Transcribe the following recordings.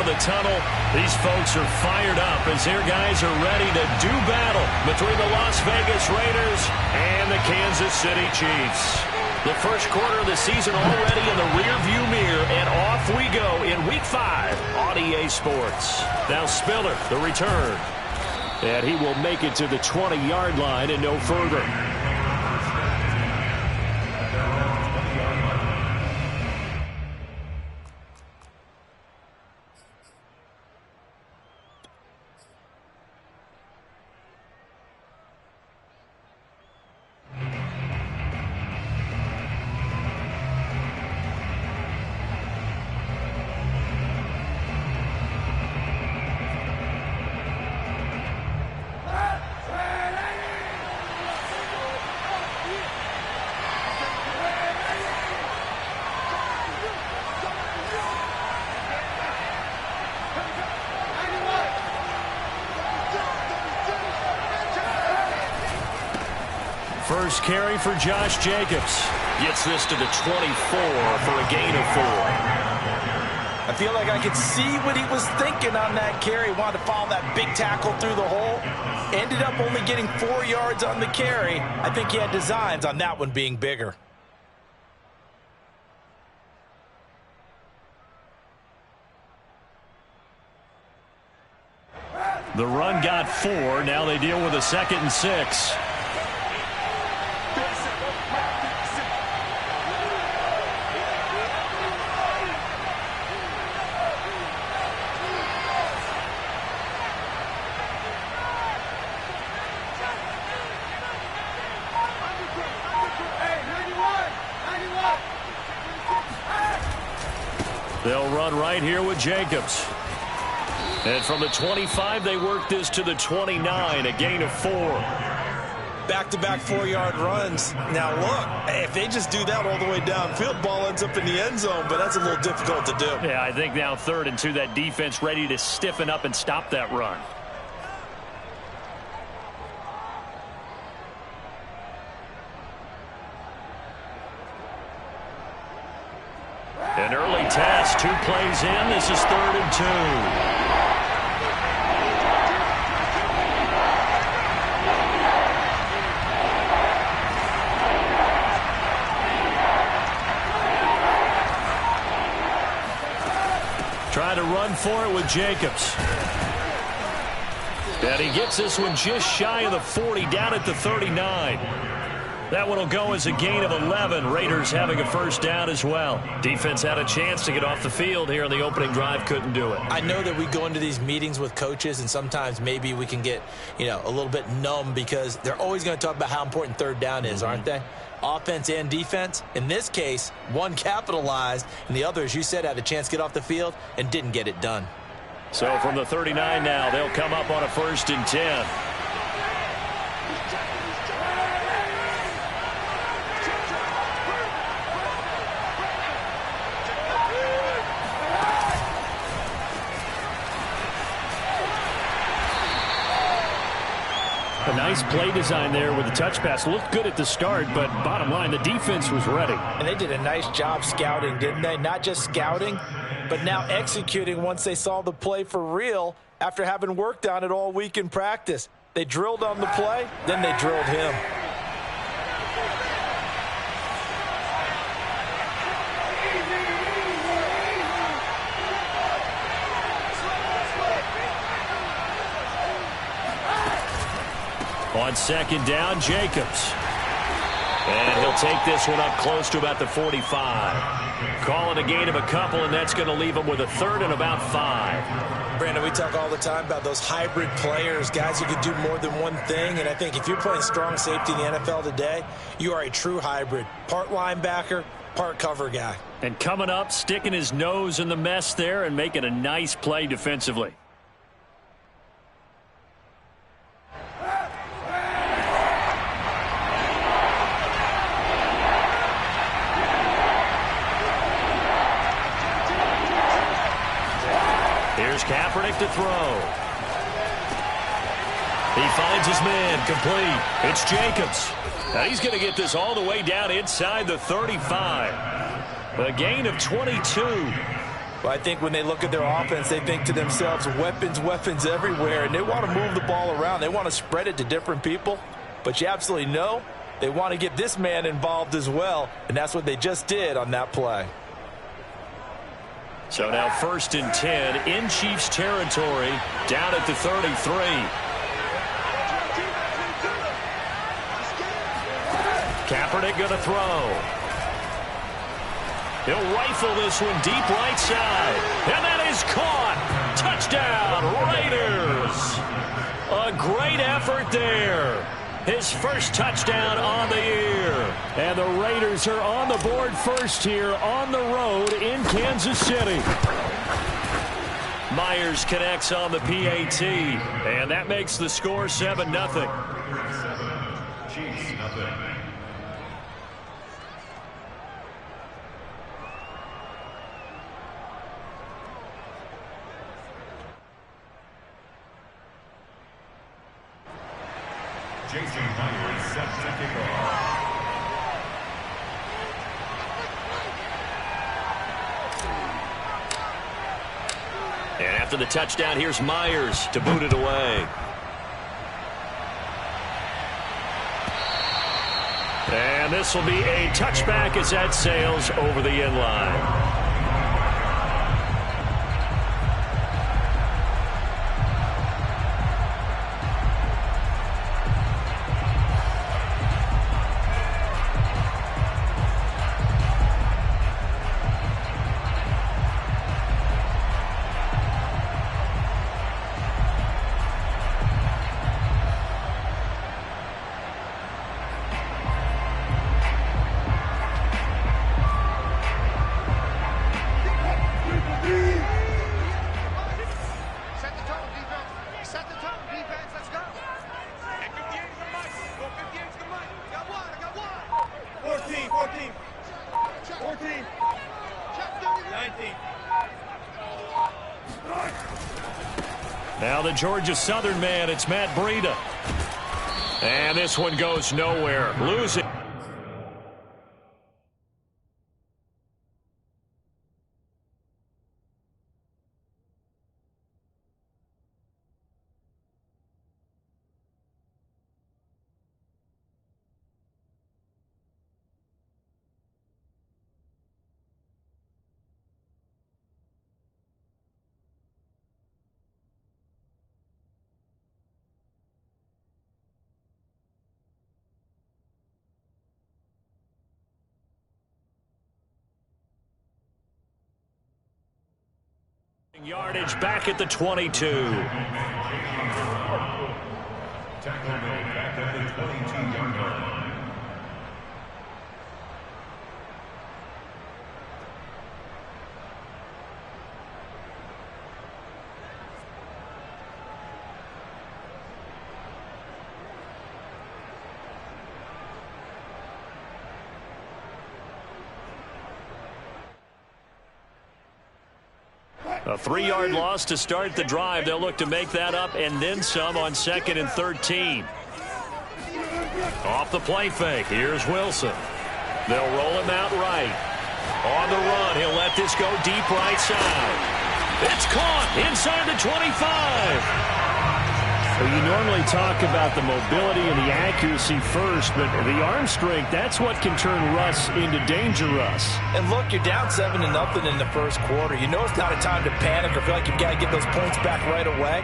the tunnel. These folks are fired up as their guys are ready to do battle between the Las Vegas Raiders and the Kansas City Chiefs. The first quarter of the season already in the rearview mirror, and off we go in Week 5 on EA Sports. Now Spiller, the return. And he will make it to the 20-yard line and no further. First carry for Josh Jacobs. Gets this to the 24 for a gain of 4. I feel like I could see what he was thinking on that carry. Wanted to follow that big tackle through the hole. Ended up only getting 4 yards on the carry. I think he had designs on that one being bigger. The run got 4. Now they deal with a 2nd and 6. They'll run right here with Jacobs. And from the 25, they work this to the 29, a gain of 4. Back-to-back 4-yard runs. Now, look, if they just do that all the way downfield, ball ends up in the end zone, but that's a little difficult to do. Yeah, I think now 3rd and 2, that defense ready to stiffen up and stop that run. An early test, 2 plays in. This is 3rd and 2. Try to run for it with Jacobs. And he gets this one just shy of the 40, down at the 39. That one will go as a gain of 11. Raiders having a first down as well. Defense had a chance to get off the field here in the opening drive. Couldn't do it. I know that we go into these meetings with coaches, and sometimes maybe we can get, a little bit numb because they're always going to talk about how important 3rd down is, aren't they? Offense and defense. In this case, one capitalized, and the other, as you said, had a chance to get off the field and didn't get it done. So from the 39 now, they'll come up on a 1st and 10. A nice play design there with the touch pass. Looked good at the start, but bottom line, the defense was ready. And they did a nice job scouting, didn't they? Not just scouting, but now executing once they saw the play for real after having worked on it all week in practice. They drilled on the play, then they drilled him. On 2nd down, Jacobs. And he'll take this one up close to about the 45. Calling a gain of a couple, and that's going to leave him with a 3rd and about 5. Brandon, we talk all the time about those hybrid players, guys who can do more than one thing. And I think if you're playing strong safety in the NFL today, you are a true hybrid. Part linebacker, part cover guy. And coming up, sticking his nose in the mess there and making a nice play defensively. Here's Kaepernick to throw. He finds his man, complete. It's Jacobs. Now he's going to get this all the way down inside the 35. A gain of 22. Well, I think when they look at their offense, they think to themselves, weapons, weapons everywhere, and they want to move the ball around. They want to spread it to different people, but you absolutely know they want to get this man involved as well, and that's what they just did on that play. So now 1st and 10 in Chiefs territory, down at the 33. Kaepernick going to throw. He'll rifle this one deep right side. And that is caught. Touchdown, Raiders. A great effort there. His first touchdown on the year. And the Raiders are on the board first here on the road in Kansas City. Myers connects on the PAT. And that makes the score 7-0. Chiefs, nothing. Jason Myers set to kick off. And after the touchdown, here's Myers to boot it away. And this will be a touchback as that sails over the end line. Now the Georgia Southern man, it's Matt Breida. And this one goes nowhere. Losing. Yardage back at the 22. Tackle made back at the 22-yard line. A 3-yard loss to start the drive. They'll look to make that up and then some on 2nd and 13. Off the play fake. Here's Wilson. They'll roll him out right. On the run, he'll let this go deep right side. It's caught inside the 25. Well, you normally talk about the mobility and the accuracy first, but the arm strength, that's what can turn Russ into danger Russ. And look, you're down 7-0 in the first quarter. You know it's not a time to panic or feel like you've got to get those points back right away.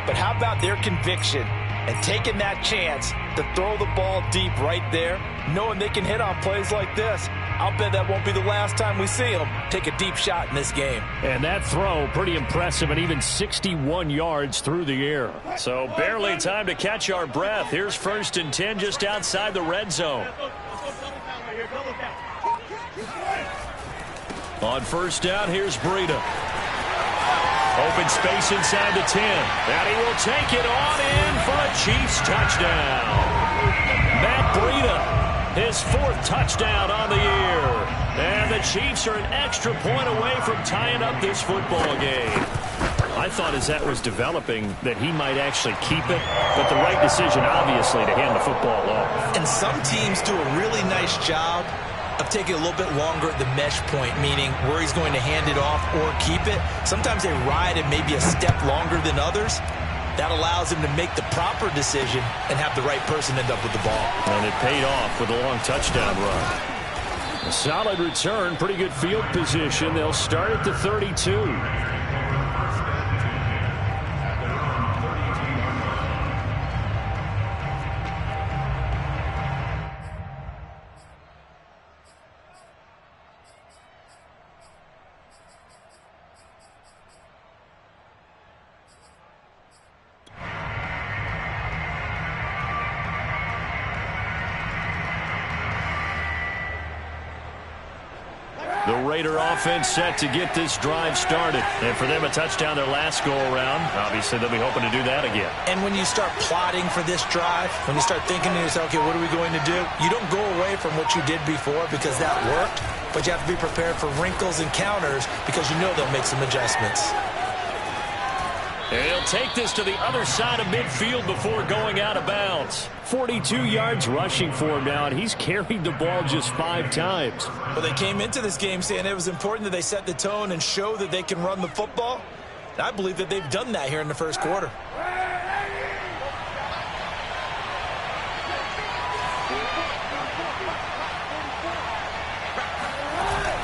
But how about their conviction and taking that chance to throw the ball deep right there, knowing they can hit on plays like this? I'll bet that won't be the last time we see them take a deep shot in this game. And that throw, pretty impressive, and even 61 yards through the air. So barely time to catch our breath. Here's 1st and 10 just outside the red zone. On 1st down, here's Breida. Open space inside the 10. And he will take it on in for a Chiefs touchdown. Matt Breida. His 4th touchdown on the year. And the Chiefs are an extra point away from tying up this football game. I thought as that was developing that he might actually keep it, but the right decision, obviously, to hand the football off. And some teams do a really nice job of taking a little bit longer at the mesh point, meaning where he's going to hand it off or keep it. Sometimes they ride it maybe a step longer than others. That allows him to make the proper decision and have the right person end up with the ball. And it paid off with a long touchdown run. A solid return, pretty good field position. They'll start at the 32. The Raider offense set to get this drive started. And for them, a touchdown their last go-around. Obviously, they'll be hoping to do that again. And when you start plotting for this drive, when you start thinking to yourself, okay, what are we going to do? You don't go away from what you did before because that worked, but you have to be prepared for wrinkles and counters because you know they'll make some adjustments. And he'll take this to the other side of midfield before going out of bounds. 42 yards rushing for him now, and he's carried the ball just 5 times. Well, they came into this game saying it was important that they set the tone and show that they can run the football. And I believe that they've done that here in the first quarter.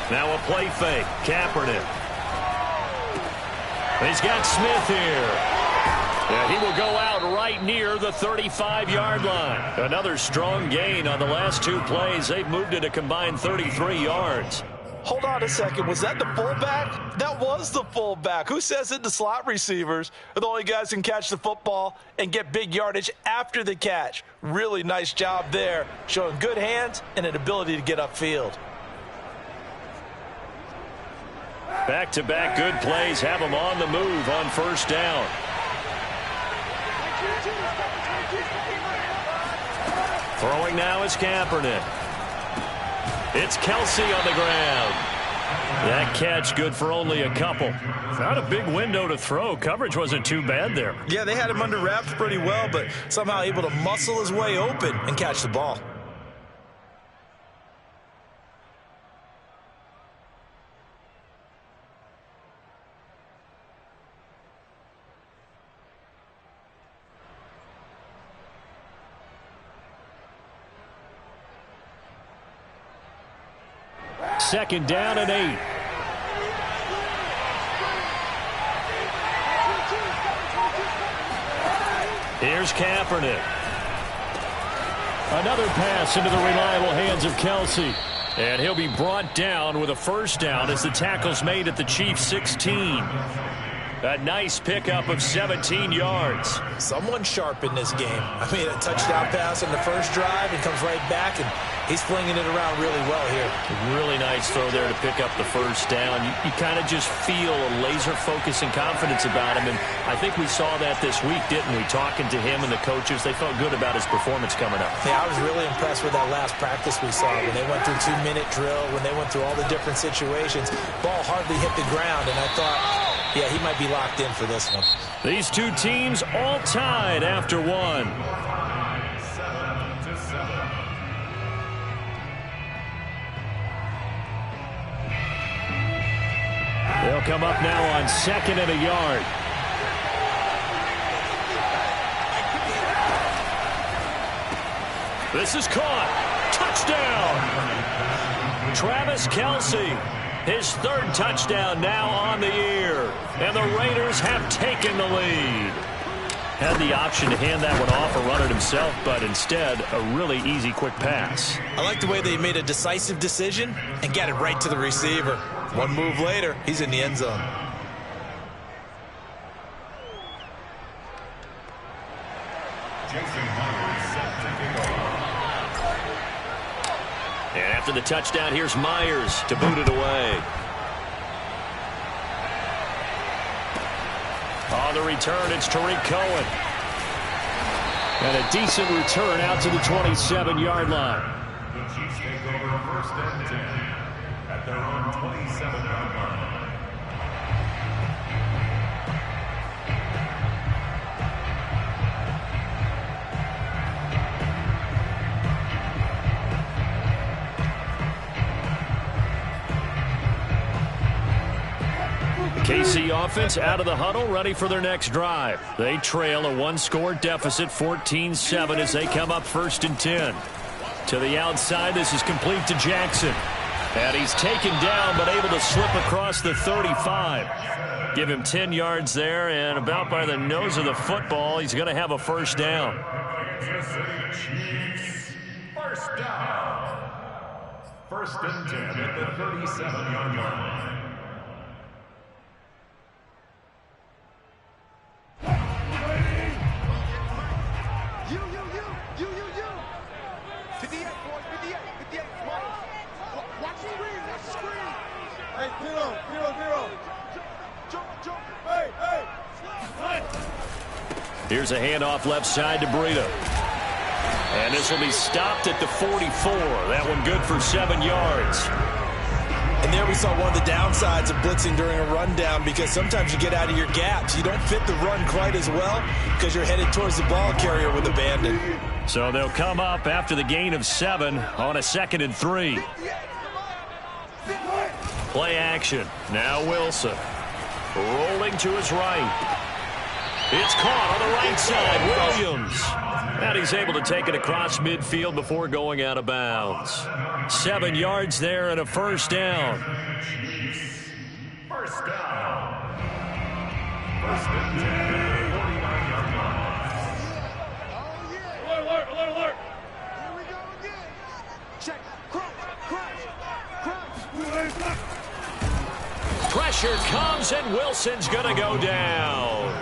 Now a play fake. Kaepernick. He's got Smith here. And he will go out right near the 35-yard line. Another strong gain on the last 2 plays. They've moved it a combined 33 yards. Hold on a second. Was that the fullback? That was the fullback. Who says that the slot receivers are the only guys who can catch the football and get big yardage after the catch? Really nice job there, showing good hands and an ability to get upfield. Back-to-back good plays have them on the move on first down. Throwing now is Kaepernick. It's Kelce on the ground. That catch good for only a couple. Not a big window to throw. Coverage wasn't too bad there. Yeah, they had him under wraps pretty well, but somehow able to muscle his way open and catch the ball. Second down and 8. Here's Kaepernick. Another pass into the reliable hands of Kelce. And he'll be brought down with a first down as the tackle's made at the Chiefs' 16. A nice pickup of 17 yards. Someone sharp in this game. I mean, a touchdown pass on the first drive and comes right back, and he's flinging it around really well here. Really nice throw there to pick up the first down. You kind of just feel a laser focus and confidence about him, and I think we saw that this week, didn't we? Talking to him and the coaches, they felt good about his performance coming up. Yeah, I was really impressed with that last practice we saw when they went through 2-minute drill, when they went through all the different situations. Ball hardly hit the ground, and I thought, yeah, he might be locked in for this one. These two teams all tied after one. They'll come up now on 2nd and a yard. This is caught. Touchdown. Travis Kelce. His 3rd touchdown now on the year. And the Raiders have taken the lead. Had the option to hand that one off or run it himself, but instead, a really easy, quick pass. I like the way they made a decisive decision and got it right to the receiver. One move later, he's in the end zone. And after the touchdown, here's Myers to boot it away. On the return, it's Tariq Cohen. And a decent return out to the 27-yard line. The Chiefs take over 1st and 10 at their own 27-yard line. KC offense out of the huddle, ready for their next drive. They trail a one-score deficit, 14-7, as they come up 1st and 10. To the outside, this is complete to Jackson. And he's taken down, but able to slip across the 35. Give him 10 yards there, and about by the nose of the football, he's going to have a first down. First down. 1st and 10 at the 37-yard line. Here's a handoff left side to Breida. And this will be stopped at the 44. That one good for 7 yards. And there we saw one of the downsides of blitzing during a rundown, because sometimes you get out of your gaps. You don't fit the run quite as well because you're headed towards the ball carrier with abandon. So they'll come up after the gain of 7 on a 2nd and 3. Play action. Now Wilson. Rolling to his right. It's caught on the right side. Williams. And he's able to take it across midfield before going out of bounds. 7 yards there and a first down. First down. 1st and 10 at the 49-yard line. Alert. Here we go again. Check. Crouch. Pressure comes, and Wilson's going to go down.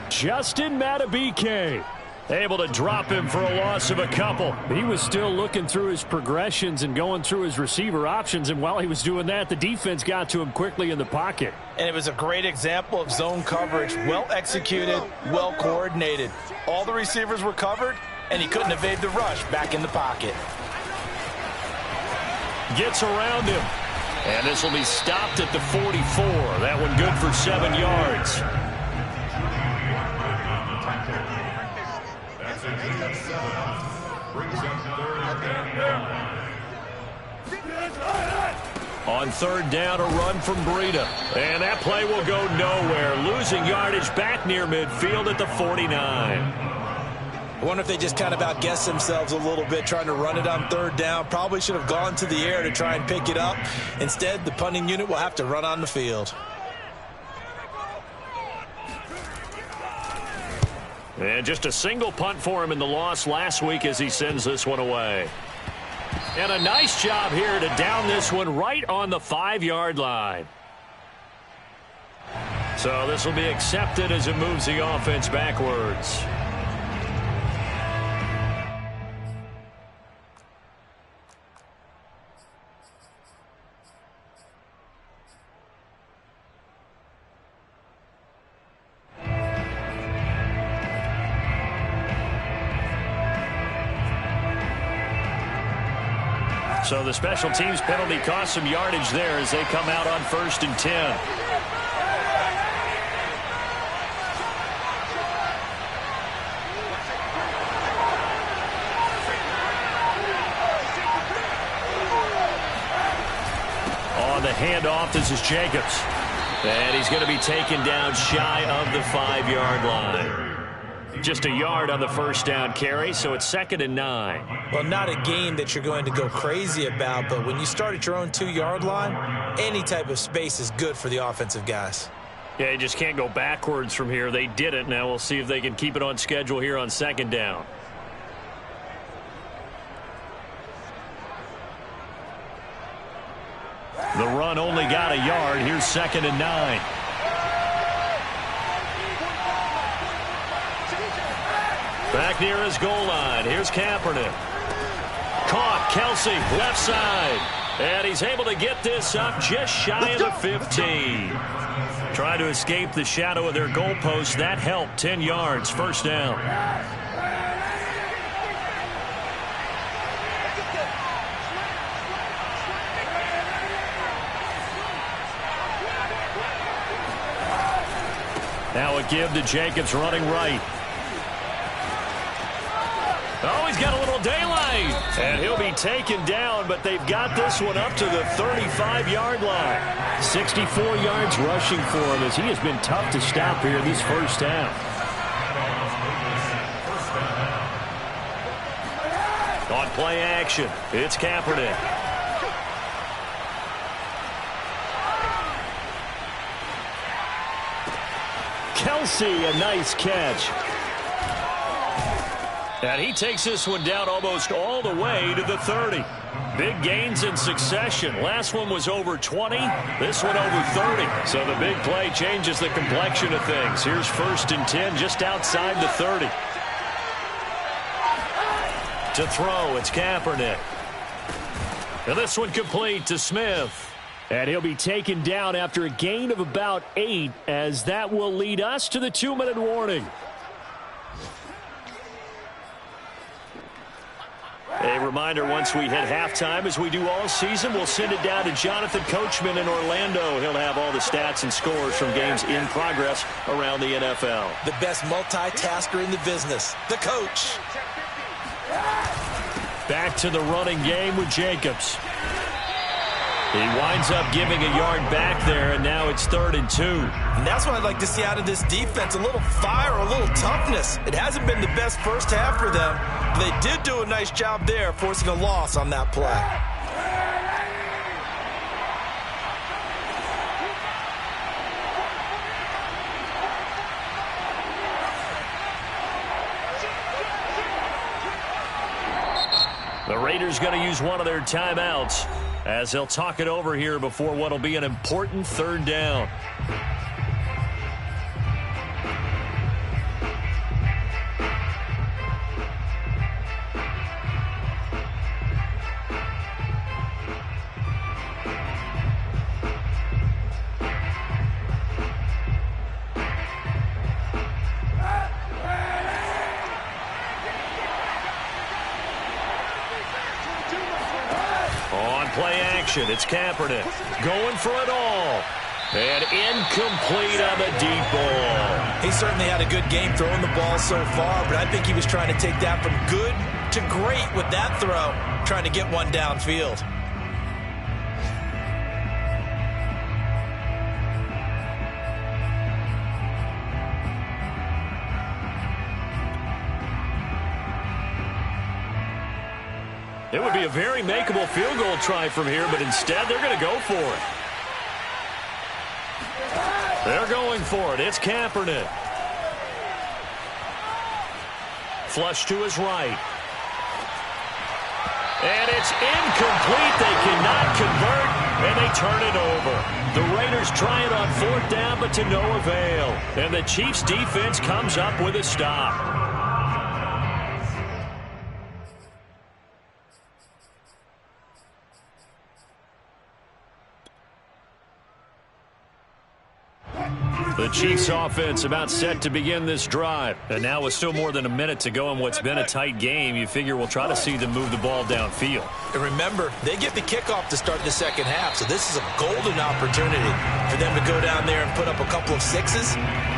Justin Madubuike able to drop him for a loss of a couple. He was still looking through his progressions and going through his receiver options, and while he was doing that, the defense got to him quickly in the pocket. And it was a great example of zone coverage. Well executed, well coordinated. All the receivers were covered, and he couldn't evade the rush back in the pocket. Gets around him. And this will be stopped at the 44. That one good for 7 yards. That's a gain of 7. Brings up 3rd and 9. On 3rd down, a run from Breida. And that play will go nowhere. Losing yardage back near midfield at the 49. I wonder if they just kind of outguessed themselves a little bit trying to run it on 3rd down. Probably should have gone to the air to try and pick it up. Instead, the punting unit will have to run on the field. And just a single punt for him in the loss last week as he sends this one away. And a nice job here to down this one right on the 5-yard line. So this will be accepted as it moves the offense backwards. So the special teams penalty cost some yardage there as they come out on 1st and 10. On the handoff, this is Jacobs. And he's going to be taken down shy of the 5-yard line. Just a yard on the first down carry, so it's 2nd and 9. Well, not a game that you're going to go crazy about, but when you start at your own 2-yard line, any type of space is good for the offensive guys. Yeah, you just can't go backwards from here. They did it. Now we'll see if they can keep it on schedule here on 2nd down. The run only got a yard. Here's 2nd and 9. Back near his goal line. Here's Kaepernick. Caught. Kelsey, left side. And he's able to get this up just shy of the 15. Trying to escape the shadow of their goalpost. That helped. 10 yards. First down. Now a give to Jacobs running right. Oh, he's got a little daylight. And he'll be taken down, but they've got this one up to the 35-yard line. 64 yards rushing for him as he has been tough to stop here this first half. On play action, it's Kaepernick. Kelsey, a nice catch. And he takes this one down almost all the way to the 30. Big gains in succession. Last one was over 20. This one over 30. So the big play changes the complexion of things. Here's 1st and 10 just outside the 30. To throw, it's Kaepernick. And this one complete to Smith. And he'll be taken down after a gain of about 8, as that will lead us to the 2-minute warning. A reminder, once we hit halftime, as we do all season, we'll send it down to Jonathan Coachman in Orlando. He'll have all the stats and scores from games in progress around the NFL. The best multitasker in the business, the coach. Back to the running game with Jacobs. He winds up giving a yard back there, and now it's 3rd and 2. And that's what I'd like to see out of this defense, a little fire, a little toughness. It hasn't been the best first half for them. They did do a nice job there, forcing a loss on that play. The Raiders going to use one of their timeouts as they'll talk it over here before what will be an important 3rd down. Play action, it's Kaepernick going for it all. And incomplete on the deep ball. He certainly had a good game throwing the ball so far, but I think he was trying to take that from good to great with that throw, trying to get one downfield. It would be a very makeable field goal try from here, but instead they're going to go for it. They're going for it. It's Kaepernick. Flush to his right. And it's incomplete. They cannot convert, and they turn it over. The Raiders try it on 4th down, but to no avail. And the Chiefs' defense comes up with a stop. The Chiefs offense about set to begin this drive. And now with still more than a minute to go in what's been a tight game, you figure we'll try to see them move the ball downfield. And remember, they get the kickoff to start the second half, so this is a golden opportunity for them to go down there and put up a couple of sixes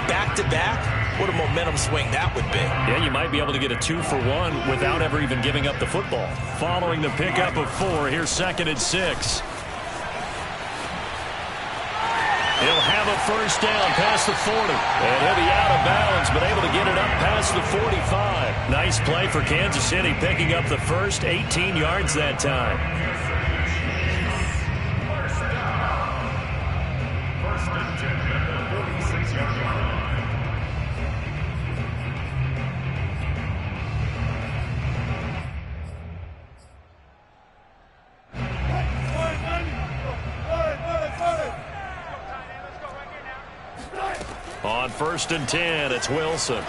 back-to-back. What a momentum swing that would be. Yeah, you might be able to get a 2-for-1 without ever even giving up the football. Following the pickup of 4, here's 2nd and 6. He'll have a 1st down past the 40. And he'll be out of bounds, but able to get it up past the 45. Nice play for Kansas City, picking up the first 18 yards that time. First and 10 at the 46-yard line. On 1st and 10, it's Wilson.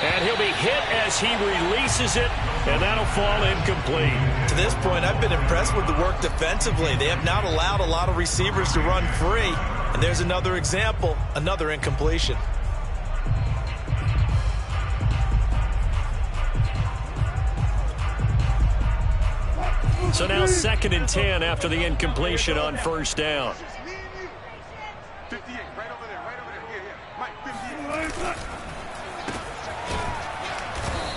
And he'll be hit as he releases it, and that'll fall incomplete. To this point, I've been impressed with the work defensively. They have not allowed a lot of receivers to run free. And there's another example, another incompletion. So now 2nd and 10 after the incompletion on 1st down. 58, right over there, right over there. Yeah, Mike, 58.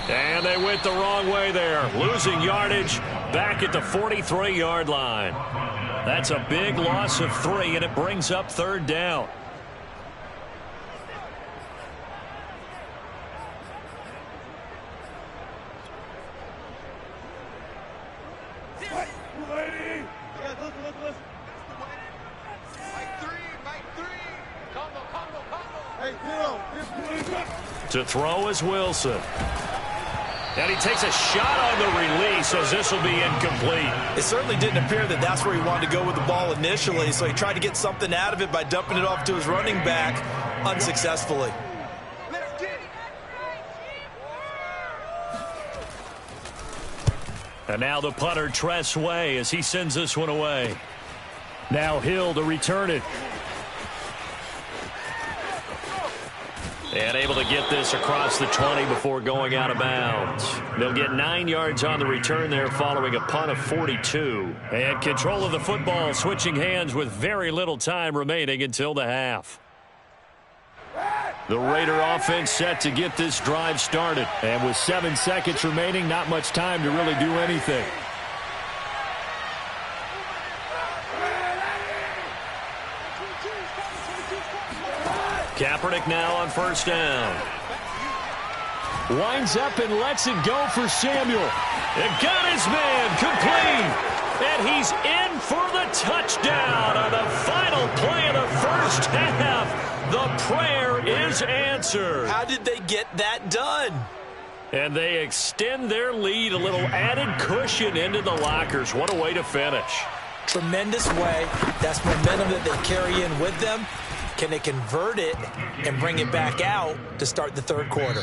And they went the wrong way there, losing yardage back at the 43-yard line. That's a big loss of 3, and it brings up third down. To throw is Wilson. And he takes a shot on the release as this will be incomplete. It certainly didn't appear that that's where he wanted to go with the ball initially, so he tried to get something out of it by dumping it off to his running back unsuccessfully. And now the punter, Tress Way, as he sends this one away. Now Hill to return it. And able to get this across the 20 before going out of bounds. They'll get 9 yards on the return there following a punt of 42. And control of the football switching hands with very little time remaining until the half. The Raider offense set to get this drive started. And with 7 seconds remaining, not much time to really do anything. Kaepernick now on first down. Winds up and lets it go for Samuel. It got his man complete. And he's in for the touchdown on the final play of the first half. The prayer is answered. How did they get that done? And they extend their lead, a little added cushion into the lockers. What a way to finish. Tremendous way. That's momentum that they carry in with them. Can they convert it and bring it back out to start the third quarter?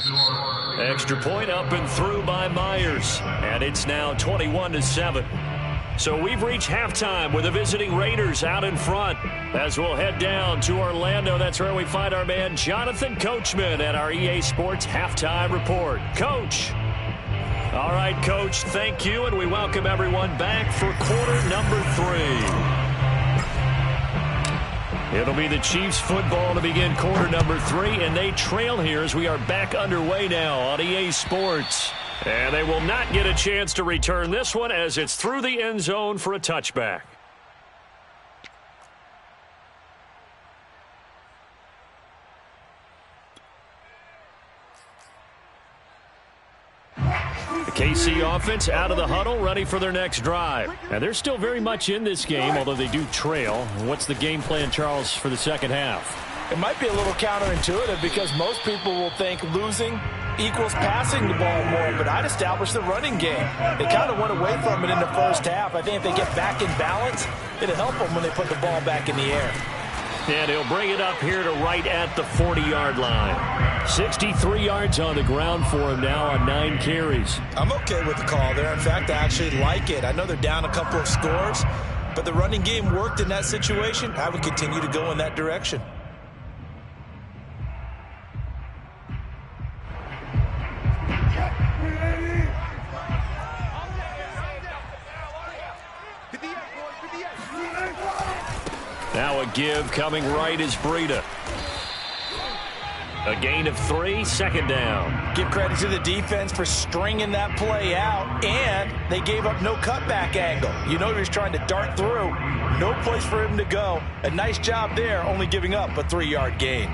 Extra point up and through by Myers. And it's now 21-7. So we've reached halftime with the visiting Raiders out in front. As we'll head down to Orlando, that's where we find our man Jonathan Coachman at our EA Sports Halftime Report. Coach. All right, Coach, thank you, and we welcome everyone back for quarter number 3. It'll be the Chiefs football to begin quarter number 3, and they trail here as we are back underway now on EA Sports. And they will not get a chance to return this one as it's through the end zone for a touchback. The KC offense out of the huddle, ready for their next drive. And they're still very much in this game, although they do trail. What's the game plan, Charles, for the second half? It might be a little counterintuitive because most people will think losing equals passing the ball more, but I'd establish the running game. They kind of went away from it in the first half. I think if they get back in balance, it'll help them when they put the ball back in the air. And he'll bring it up here to right at the 40-yard line. 63 yards on the ground for him now on 9 carries. I'm okay with the call there. In fact, I actually like it. I know they're down a couple of scores, but the running game worked in that situation. I would continue to go in that direction. Now a give coming right is Breida. A gain of 3, second down. Give credit to the defense for stringing that play out, and they gave up no cutback angle. You know he was trying to dart through. No place for him to go. A nice job there, only giving up a 3-yard gain.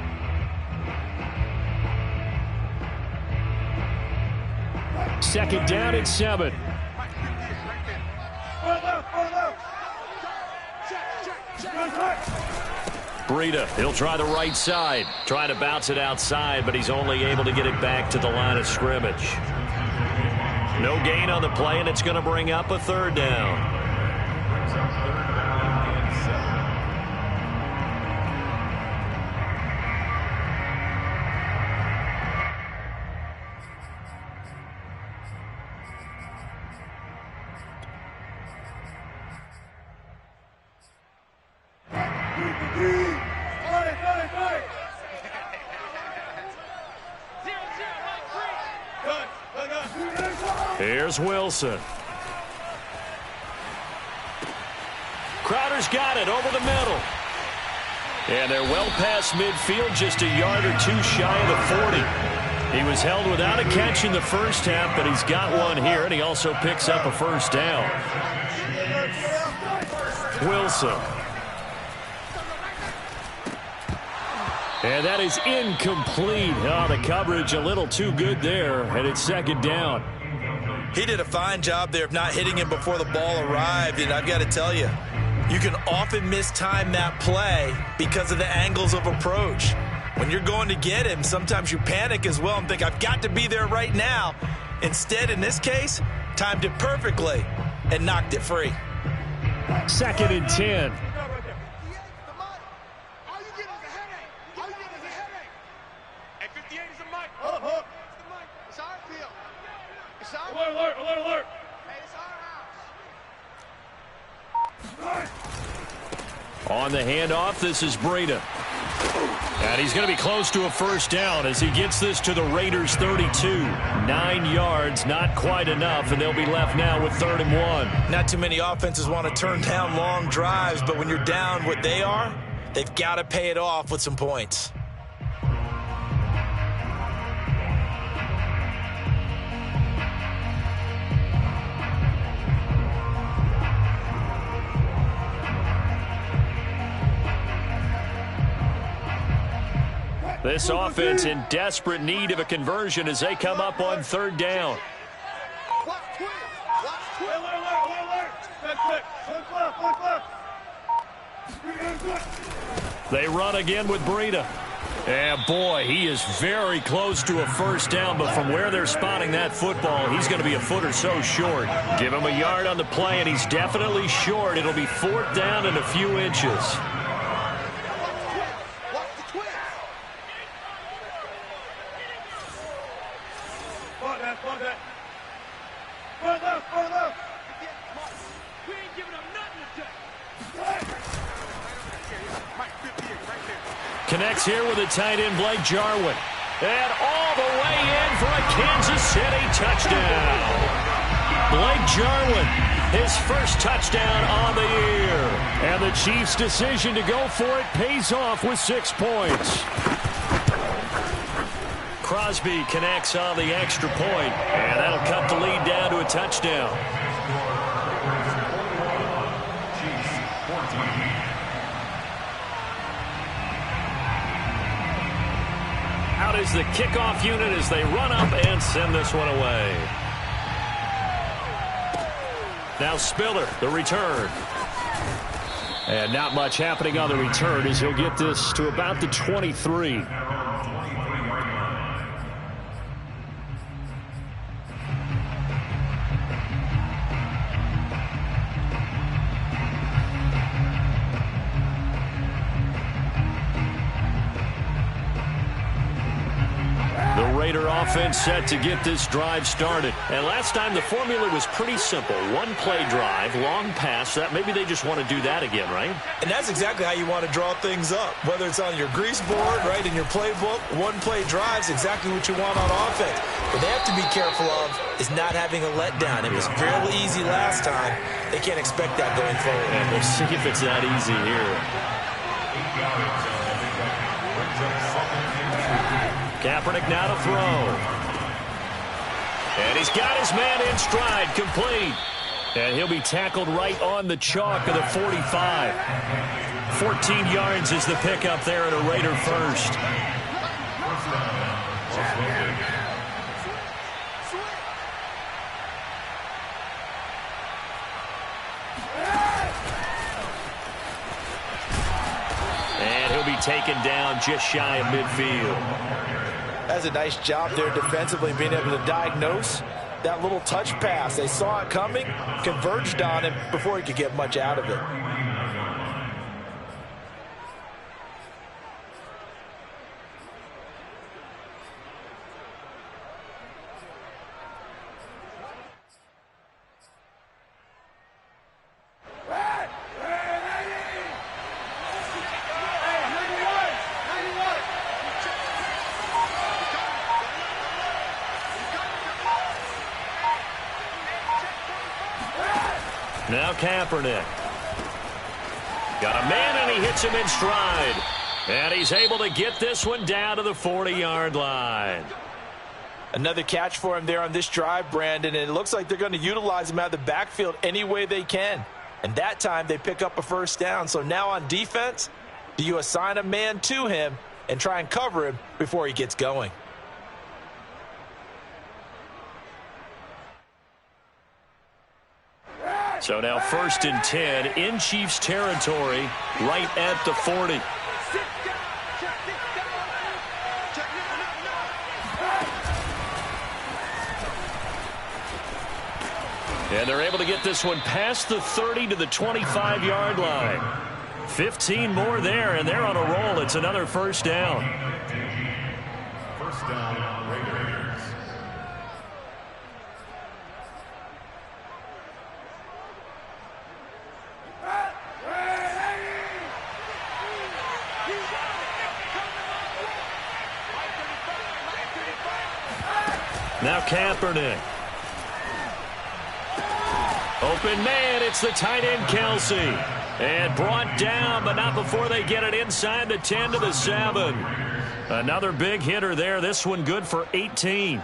Second down and 7. Breida, he'll try the right side. Trying to bounce it outside, but he's only able to get it back to the line of scrimmage. No gain on the play, and it's going to bring up a third down. Here's Wilson. Crowder's got it over the middle. And they're well past midfield, just a yard or two shy of the 40. He was held without a catch in the first half, but he's got one here, and he also picks up a first down. Wilson. And that is incomplete. Oh, the coverage a little too good there, and it's second down. He did a fine job there of not hitting him before the ball arrived, and I've got to tell you, you can often mistime that play because of the angles of approach. When you're going to get him, sometimes you panic as well and think, I've got to be there right now. Instead, in this case, timed it perfectly and knocked it free. Second and 10. Alert. On the handoff, this is Breida. And he's going to be close to a first down as he gets this to the Raiders' 32. 9 yards, not quite enough, and they'll be left now with 3rd and 1. Not too many offenses want to turn down long drives, but when you're down what they are, they've got to pay it off with some points. This offense in desperate need of a conversion as they come up on 3rd down. They run again with Breida. And boy, he is very close to a first down, but from where they're spotting that football, he's going to be a foot or so short. Give him a yard on the play, and he's definitely short. It'll be 4th down and a few inches. Connects here with a tight end, Blake Jarwin. And all the way in for a Kansas City touchdown. Blake Jarwin, his first touchdown on the year. And the Chiefs' decision to go for it pays off with 6 points. Crosby connects on the extra point, and that'll cut the lead down to a touchdown. Out is the kickoff unit as they run up and send this one away. Now Spiller, the return. And not much happening on the return as he'll get this to about the 23. Raider offense set to get this drive started. And last time the formula was pretty simple. 1 play drive, long pass. That maybe they just want to do that again, right? And that's exactly how you want to draw things up. Whether it's on your grease board, right, in your playbook, 1 play drive is exactly what you want on offense. What they have to be careful of is not having a letdown. It was real easy last time. They can't expect that going forward. And we'll see if it's that easy here. Kaepernick now to throw. And he's got his man in stride, complete. And he'll be tackled right on the chalk of the 45. 14 yards is the pickup there at a Raider first. And he'll be taken down just shy of midfield. That's a nice job there defensively, being able to diagnose that little touch pass. They saw it coming, converged on him before he could get much out of it. Now Kaepernick. Got a man, and he hits him in stride. And he's able to get this one down to the 40-yard line. Another catch for him there on this drive, Brandon, and it looks like they're going to utilize him out of the backfield any way they can. And that time they pick up a first down. So now on defense, do you assign a man to him and try and cover him before he gets going? So now 1st and 10 in Chiefs territory, right at the 40. And they're able to get this one past the 30 to the 25-yard line. 15 more there, and they're on a roll. It's another first down. First down, Raiders. Now Kaepernick. Open man, it's the tight end Kelsey. And brought down, but not before they get it inside the 10 to the 7. Another big hitter there. This one good for 18.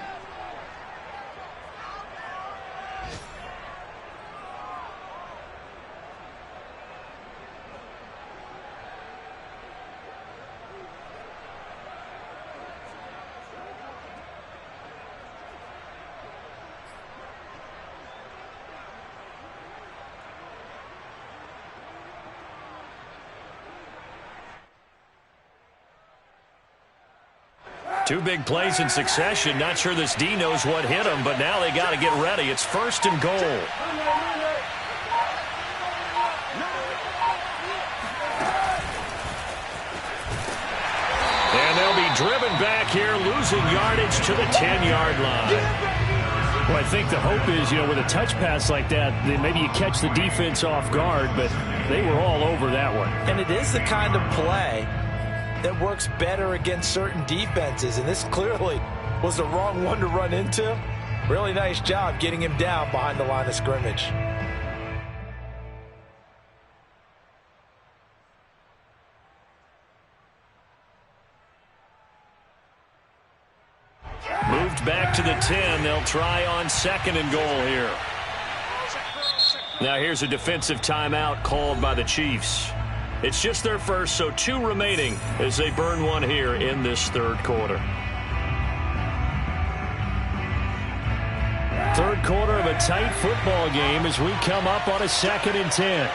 Two big plays in succession. Not sure this D knows what hit him, but now they got to get ready. It's 1st and goal. And they'll be driven back here, losing yardage to the 10-yard line. Well, I think the hope is, with a touch pass like that, then maybe you catch the defense off guard, but they were all over that one. And it is the kind of play that works better against certain defenses, and this clearly was the wrong one to run into. Really nice job getting him down behind the line of scrimmage. Moved back to the 10. They'll try on 2nd and goal here. Now here's a defensive timeout called by the Chiefs. It's just their first, so 2 remaining as they burn one here in this 3rd quarter. 3rd quarter of a tight football game as we come up on a 2nd and 10.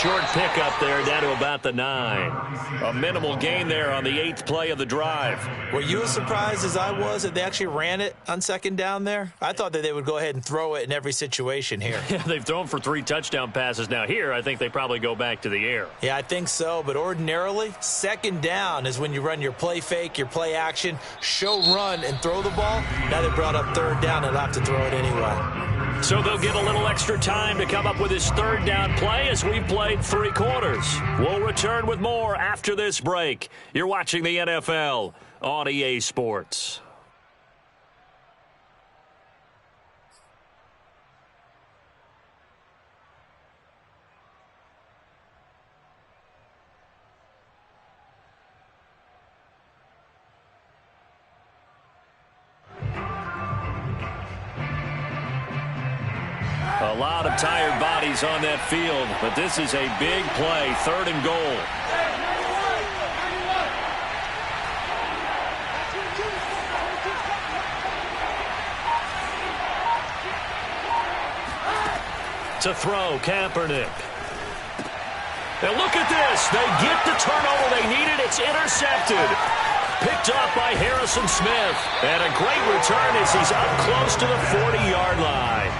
Short pickup there down to about the 9. A minimal gain there on the 8th play of the drive. Were you as surprised as I was that they actually ran it on 2nd down there? I thought that they would go ahead and throw it in every situation here. Yeah, they've thrown for 3 touchdown passes. Now here, I think they probably go back to the air. Yeah, I think so. But ordinarily, 2nd down is when you run your play fake, your play action, show run, and throw the ball. Now they brought up 3rd down and they'll have to throw it anyway. So they'll get a little extra time to come up with this 3rd down play as we've played 3 quarters. We'll return with more after this break. You're watching the NFL on EA Sports. A lot of tired bodies on that field, but this is a big play, 3rd and goal. To throw, Kaepernick. And look at this. They get the turnover they needed. It's intercepted. Picked up by Harrison Smith. And a great return as he's up close to the 40-yard line.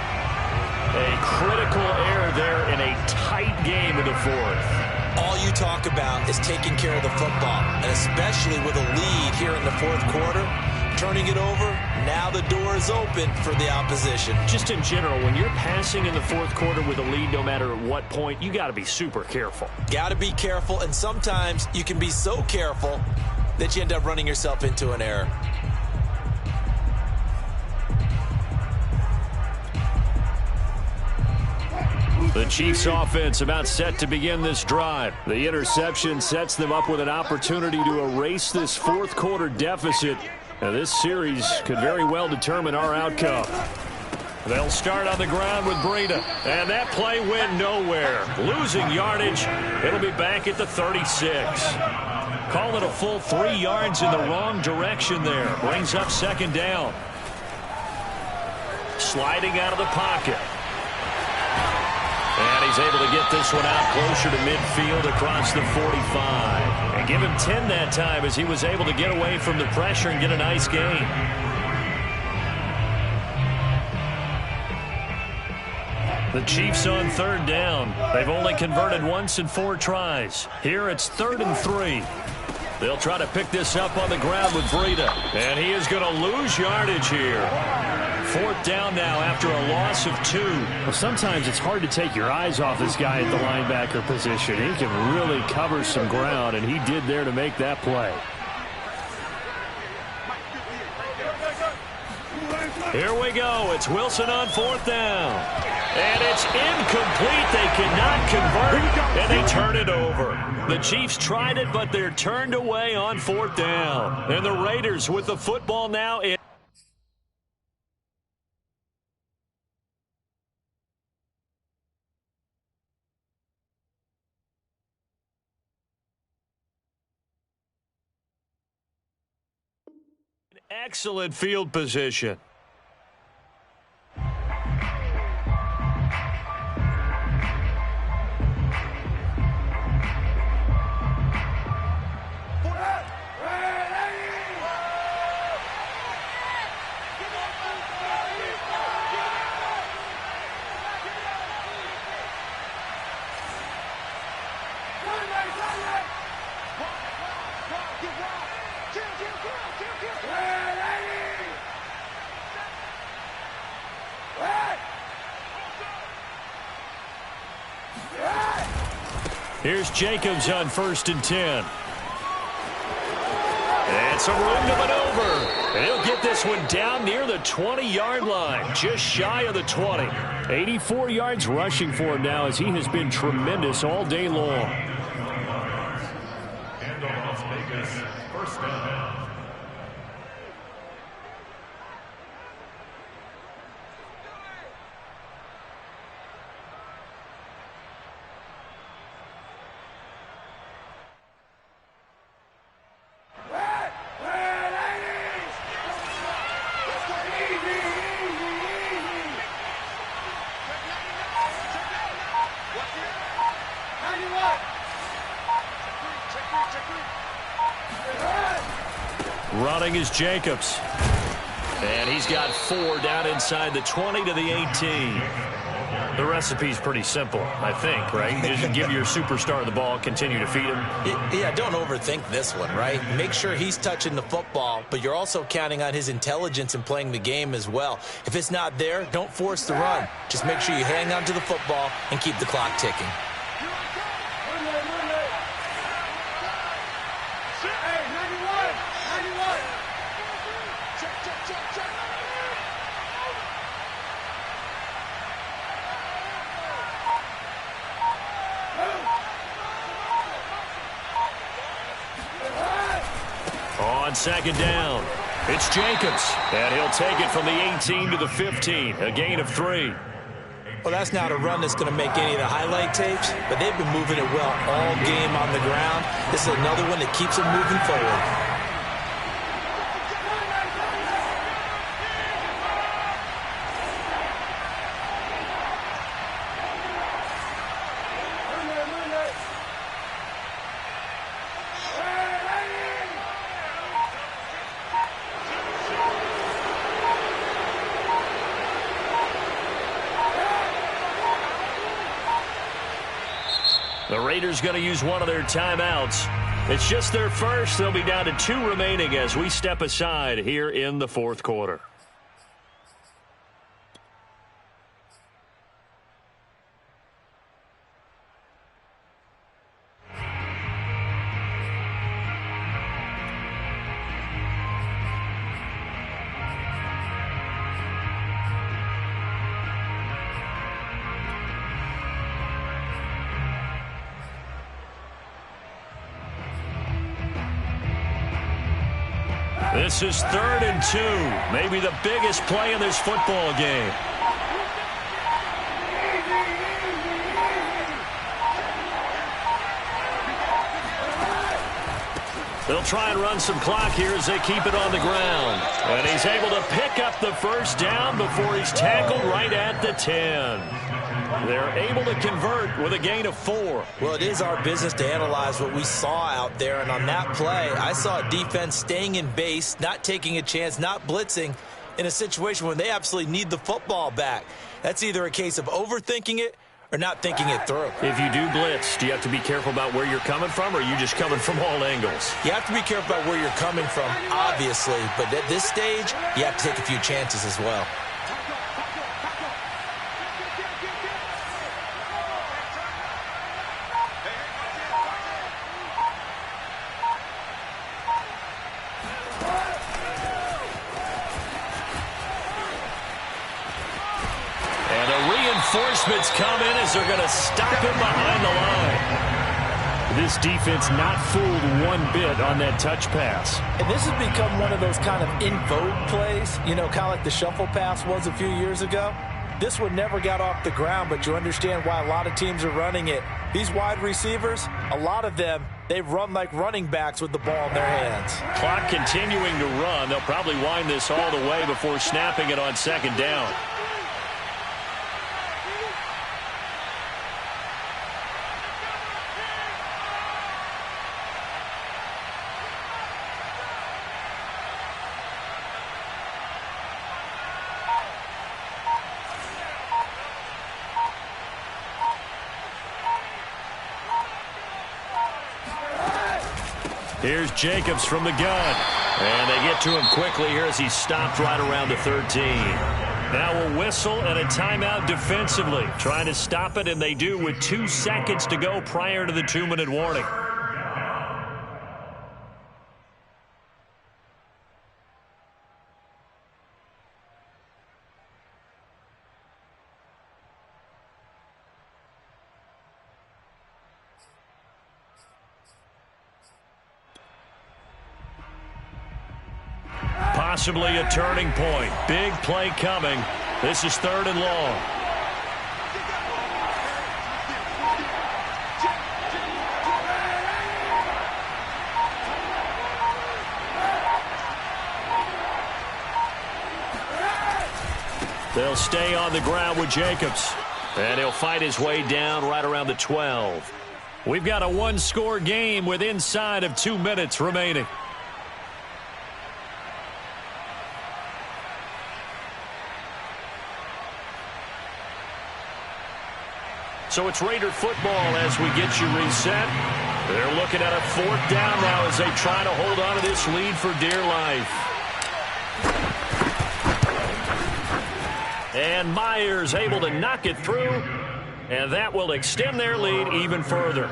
A critical error there in a tight game in the 4th. All you talk about is taking care of the football, and especially with a lead here in the 4th quarter, turning it over, now the door is open for the opposition. Just in general, when you're passing in the 4th quarter with a lead, no matter at what point, you got to be super careful. Got to be careful, and sometimes you can be so careful that you end up running yourself into an error. The Chiefs offense about set to begin this drive. The interception sets them up with an opportunity to erase this fourth quarter deficit. Now, this series could very well determine our outcome. They'll start on the ground with Breida. And that play went nowhere. Losing yardage. It'll be back at the 36. Call it a full 3 yards in the wrong direction there. Brings up second down. Sliding out of the pocket. And he's able to get this one out closer to midfield across the 45. And give him 10 that time as he was able to get away from the pressure and get a nice gain. The Chiefs on third down. They've only converted once in 4 tries. Here it's 3rd and 3. They'll try to pick this up on the ground with Breida. And he is going to lose yardage here. 4th down now after a loss of 2. Well, sometimes it's hard to take your eyes off this guy at the linebacker position. He can really cover some ground, and he did there to make that play. Here we go. It's Wilson on 4th down. And it's incomplete. They cannot convert, and they turn it over. The Chiefs tried it, but they're turned away on 4th down. And the Raiders with the football now in. Excellent field position. Here's Jacobs on 1st and 10. And some room to maneuver. And he'll get this one down near the 20-yard line, just shy of the 20. 84 yards rushing for him now as he has been tremendous all day long. And Las Vegas, 1st down. Running is Jacobs. And he's got 4 down inside the 20 to the 18. The recipe's pretty simple, I think, right? Just give your superstar the ball, continue to feed him. Yeah, don't overthink this one, right? Make sure he's touching the football, but you're also counting on his intelligence in playing the game as well. If it's not there, don't force the run. Just make sure you hang on to the football and keep the clock ticking. On 2nd down, it's Jacobs, and he'll take it from the 18 to the 15, a gain of 3. Well, that's not a run that's going to make any of the highlight tapes, but they've been moving it well all game on the ground. This is another one that keeps them moving forward. The Raiders going to use one of their timeouts. It's just their first. They'll be down to 2 remaining as we step aside here in the 4th quarter. This is 3rd and 2. Maybe the biggest play in this football game. They'll try and run some clock here as they keep it on the ground. And he's able to pick up the first down before he's tackled right at the 10. They're able to convert with a gain of 4. Well, it is our business to analyze what we saw out there. And on that play, I saw a defense staying in base, not taking a chance, not blitzing in a situation when they absolutely need the football back. That's either a case of overthinking it or not thinking it through. If you do blitz, do you have to be careful about where you're coming from, or are you just coming from all angles? You have to be careful about where you're coming from, obviously. But at this stage, you have to take a few chances as well. Reinforcements come in as they're going to stop him behind the line. This defense not fooled one bit on that touch pass. And this has become one of those kind of in vogue plays, you know, kind of like the shuffle pass was a few years ago. This one never got off the ground, but you understand why a lot of teams are running it. These wide receivers, a lot of them, they run like running backs with the ball in their hands. Clock continuing to run. They'll probably wind this all the way before snapping it on 2nd down. Here's Jacobs from the gun. And they get to him quickly here as he's stopped right around the 13. Now a whistle and a timeout defensively. Trying to stop it, and they do with 2 seconds to go prior to the 2-minute warning. Possibly a turning point. Big play coming. This is 3rd and long. They'll stay on the ground with Jacobs. And he'll fight his way down right around the 12. We've got a 1-score game with inside of 2 minutes remaining. So it's Raider football as we get you reset. They're looking at a 4th down now as they try to hold on to this lead for dear life. And Myers able to knock it through, and that will extend their lead even further.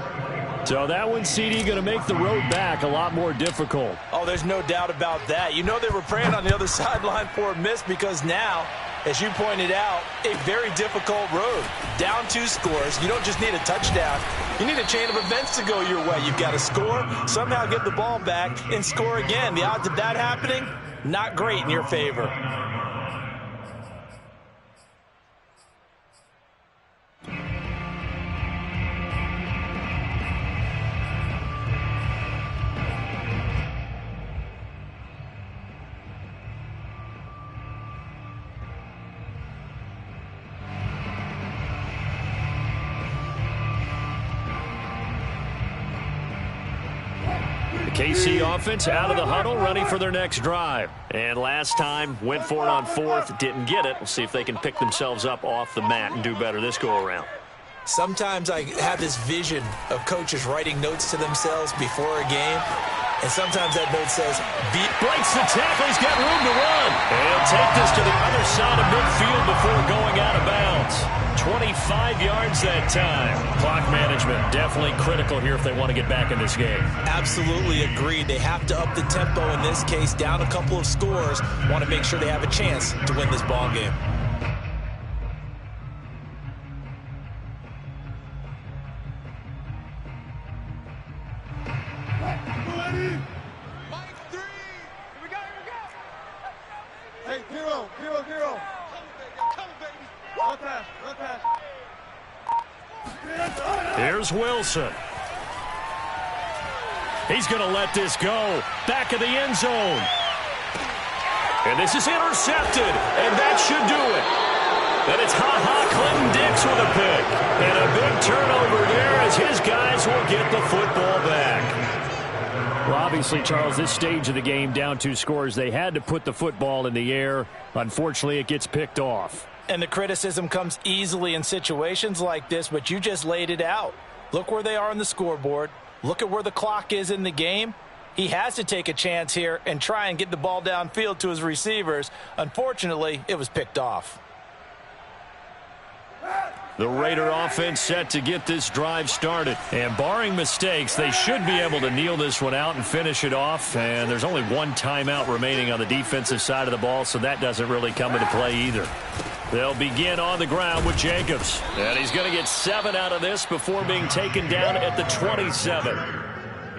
So that one, CD, going to make the road back a lot more difficult. Oh, there's no doubt about that. You know they were praying on the other sideline for a miss because now, as you pointed out, a very difficult road. Down 2 scores. You don't just need a touchdown. You need a chain of events to go your way. You've got to score, somehow get the ball back, and score again. The odds of that happening, not great in your favor. KC offense out of the huddle, ready for their next drive. And last time, went for it on 4th, didn't get it. We'll see if they can pick themselves up off the mat and do better this go-around. Sometimes I have this vision of coaches writing notes to themselves before a game, and sometimes that note says, breaks the tackle, he's got room to run. And he'll take this to the other side of midfield before going out of bounds. 25 yards that time. Clock management definitely critical here if they want to get back in this game. Absolutely agreed. They have to up the tempo in this case, down a couple of scores. Want to make sure they have a chance to win this ball game. Mike 3. Here we go. Here's Wilson. He's going to let this go. Back of the end zone. And this is intercepted, and that should do it. And it's Clinton Dix with a pick. And a big turnover there as his guys will get the football back. Well, obviously, Charles, this stage of the game, down 2 scores, they had to put the football in the air. Unfortunately, it gets picked off. And the criticism comes easily in situations like this, but you just laid it out. Look where they are on the scoreboard. Look at where the clock is in the game. He has to take a chance here and try and get the ball downfield to his receivers. Unfortunately, it was picked off. The Raider offense set to get this drive started. And barring mistakes, they should be able to kneel this one out and finish it off. And there's only 1 timeout remaining on the defensive side of the ball, so that doesn't really come into play either. They'll begin on the ground with Jacobs. And he's going to get 7 out of this before being taken down at the 27.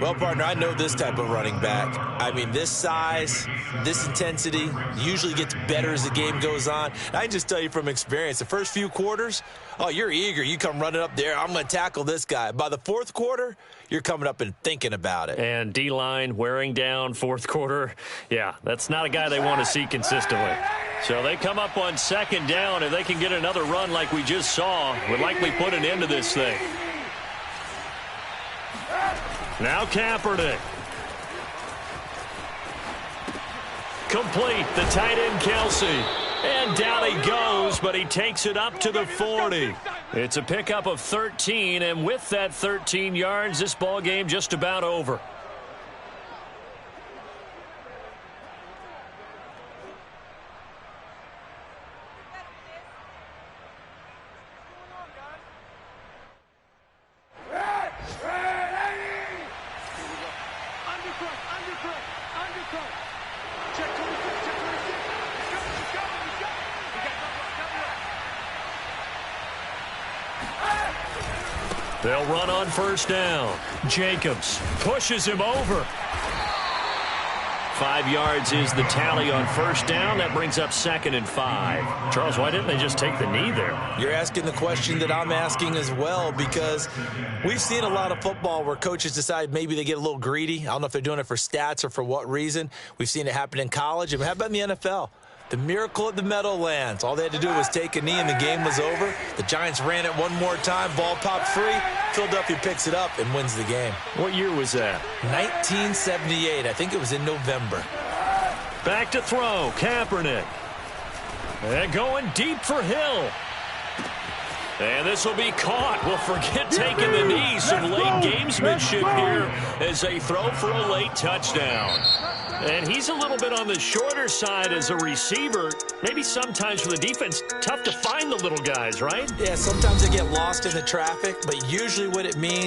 Well, partner, I know this type of running back. I mean, this size, this intensity usually gets better as the game goes on. And I can just tell you from experience, the first few quarters, oh, you're eager. You come running up there. I'm going to tackle this guy. By the 4th quarter, you're coming up and thinking about it. And D-line wearing down 4th quarter. Yeah, that's not a guy they want to see consistently. So they come up on 2nd down. If they can get another run like we just saw, would likely put an end to this thing. Now Kaepernick. Complete, the tight end Kelsey. And down he goes, but he takes it up to the 40. It's a pickup of 13, and with that 13 yards, this ball game just about over. They'll run on 1st down. Jacobs pushes him over. 5 yards is the tally on 1st down. That brings up 2nd and 5. Charles, why didn't they just take the knee there? You're asking the question that I'm asking as well, because we've seen a lot of football where coaches decide maybe they get a little greedy. I don't know if they're doing it for stats or for what reason. We've seen it happen in college. And how about in the NFL? The miracle at the Meadowlands. All they had to do was take a knee and the game was over. The Giants ran it one more time. Ball popped free. Philadelphia picks it up and wins the game. What year was that? 1978. I think it was in November. Back to throw. Kaepernick. And going deep for Hill. And this will be caught. Well, forget taking the knee. Some late gamesmanship here as they throw for a late touchdown. And he's a little bit on the shorter side as a receiver. Maybe sometimes for the defense, tough to find the little guys, right? Yeah, sometimes they get lost in the traffic, but usually what it means